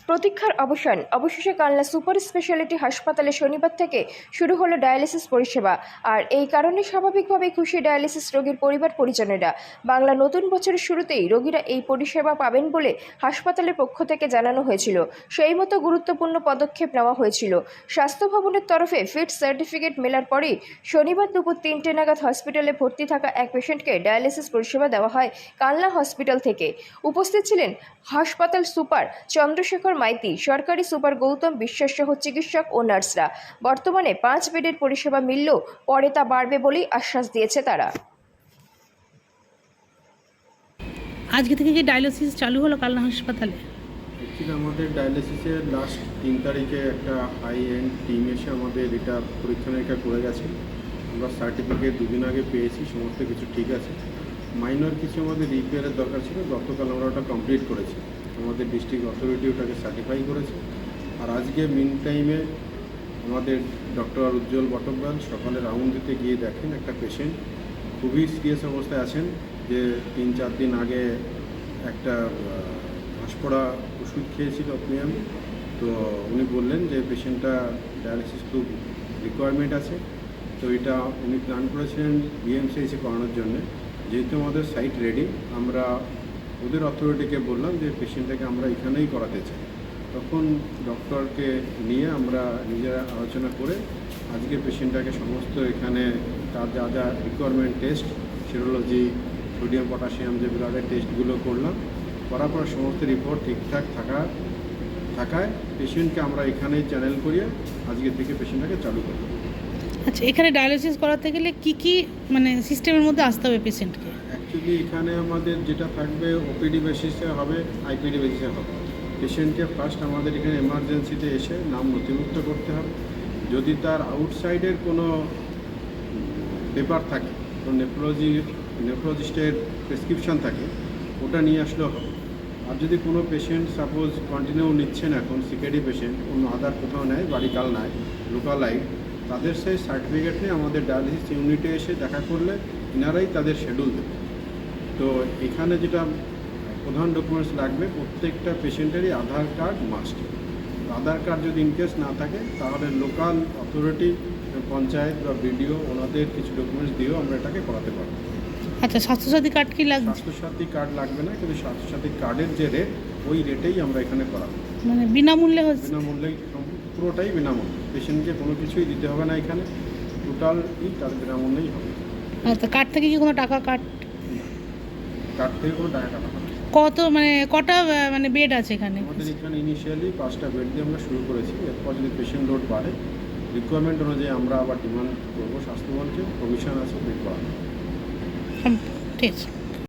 প্রতীক্ষার অবসান। অবশেষে কালনা সুপার স্পেশালিটি হাসপাতালে শনিবার থেকে শুরু হলো ডায়ালিসিস পরিষেবা। আর এই কারণে স্বাভাবিকভাবেই খুশি ডায়ালিসিস রোগীর পরিবার পরিজনেরা। বাংলা নতুন বছরের শুরুতেই রোগীরা এই পরিষেবা পাবেন বলে হাসপাতালের পক্ষ থেকে জানানো হয়েছিল। সেই মতো গুরুত্বপূর্ণ পদক্ষেপ নেওয়া হয়েছিল। স্বাস্থ্য ভবনের তরফে ফিট সার্টিফিকেট মেলার পরেই শনিবার দুপুর 3টে নাগাদ হসপিটালে ভর্তি থাকা এক পেশেন্টকে ডায়ালিসিস পরিষেবা দেওয়া হয় কালনা হসপিটাল থেকে। উপস্থিত ছিলেন হাসপাতাল সুপার চন্দ্রশেখর মাইতি, সরকারি সুপার গৌতম বিশ্বাস সহ চিকিৎসক ও নার্সরা। বর্তমানে 5 বেডের পরিষেবা মিললেও পরে তা বাড়বে বলেই আশ্বাস দিয়েছে তারা। আজকে থেকে কি ডায়ালিসিস চালু হলো কালনা হাসপাতালে? অ্যাকচুয়ালি আমাদের ডায়ালিসিসের লাস্ট 3 তারিখে একটা হাই এন্ড টিম এসে আমাদের এটা পরীক্ষা নিরীক্ষা করে গেছে। আমরা সার্টিফিকেট 2 দিন আগে পেয়েছি, সমস্ত কিছু ঠিক আছে। মাইনর কিছু আমাদের রিপেয়ারের দরকার ছিল, গতকাল আমরা ওটা কমপ্লিট করেছি। আমাদের ডিস্ট্রিক্ট অথরিটি ওটাকে সার্টিফাই করেছে। আর আজকে মিন টাইমে আমাদের ডক্টর উজ্জ্বল বটব্যাল সকালে রাউন্ড দিতে গিয়ে দেখেন একটা পেশেন্ট খুবই সিরিয়াস অবস্থায় আছেন, যে 3-4 দিন আগে একটা ঘাসপড়া ওষুধ খেয়েছিল অপিয়াম। তো উনি বললেন যে পেশেন্টটা ডায়ালিসিস খুব রিকোয়ারমেন্ট আছে। তো এটা উনি প্ল্যান করেছিলেন বিএমসিএইচে করানোর জন্য। যেহেতু আমাদের সাইট রেডি, আমরা ওদের অথরিটিকে বললাম যে পেশেন্টটাকে আমরা এখানেই করাতে চাই। তখন ডক্টরকে নিয়ে আমরা নিজেরা আলোচনা করে আজকে পেশেন্টটাকে সমস্ত এখানে তার যা যা requirement test, serology, sodium potassium যে ব্লাডের টেস্টগুলো করলাম, করার পর সমস্ত রিপোর্ট ঠিকঠাক থাকায় পেশেন্টকে আমরা এখানেই চ্যানেল করিয়ে আজকে থেকে পেশেন্টটাকে চালু করব। আচ্ছা, এখানে ডায়ালিসিস করাতে গেলে কি মানে সিস্টেমের মধ্যে আসতে হবে পেশেন্টকে? অ্যাকচুয়ালি এখানে আমাদের যেটা থাকবে ওপিডি বেসিসে হবে, আইপিডি বেসিসে হবে। পেশেন্টকে ফার্স্ট আমাদের এখানে এমার্জেন্সিতে এসে নাম নথিভুক্ত করতে হবে। যদি তার আউটসাইডের কোনো পেপার থাকে, তো নেফ্রোলজিস্টের প্রেসক্রিপশান থাকে, ওটা নিয়ে আসলেও হবে। আর যদি কোনো পেশেন্ট সাপোজ কন্টিনিউ নিচ্ছেন, এখন সিকেডি পেশেন্ট অন্য আদার কোথাও নেয়, বাড়ি কালনায় লোকালাইট, তাদের সেই সার্টিফিকেট নিয়ে আমাদের ডায়ালিসিস ইউনিটে এসে দেখা করলে এনারাই তাদের শিডিউল দেবে। তো এখানে যেটা প্রধান ডকুমেন্টস লাগবে, প্রত্যেকটা পেশেন্টেরই আধার কার্ড মাস্ট। আধার কার্ড যদি ইনকেস না থাকে, তাহলে লোকাল অথরিটি, পঞ্চায়েত বা বিডিও, ওনাদের কিছু ডকুমেন্টস দিয়েও আমরা এটাকে করাতে পারবো। আচ্ছা, স্বাস্থ্যসাথী কার্ড কি লাগবে? স্বাস্থ্যসাথী কার্ড লাগবে না, কিন্তু স্বাস্থ্যসাথী কার্ডের যে রেট, ওই রেটেই আমরা এখানে করাবো। মানে বিনামূল্যে হচ্ছে? বিনামূল্যেই, পুরোটাই বিনামূল্যে। পেশেন্টকে কোনো কিছুই দিতে হবে না, এখানে টোটালই তার বিনামূল্যেই হবে। আচ্ছা, কার্ড থেকে কি কোনো টাকা কার্ড থেকে কোনো টাকা কাটা হবে না। কটা মানে বেড আছে এখানে? আমাদের এখানে ইনিশিয়ালি 5টা বেড দিয়ে আমরা শুরু করেছি। এরপর যদি পেশেন্ট লোড বাড়ে, রিকোয়ারমেন্ট অনুযায়ী আমরা আবার ডিমান্ড করবো স্বাস্থ্যভবনকে, কমিশন আছে বেড বাড়ানো। ঠিক আছে।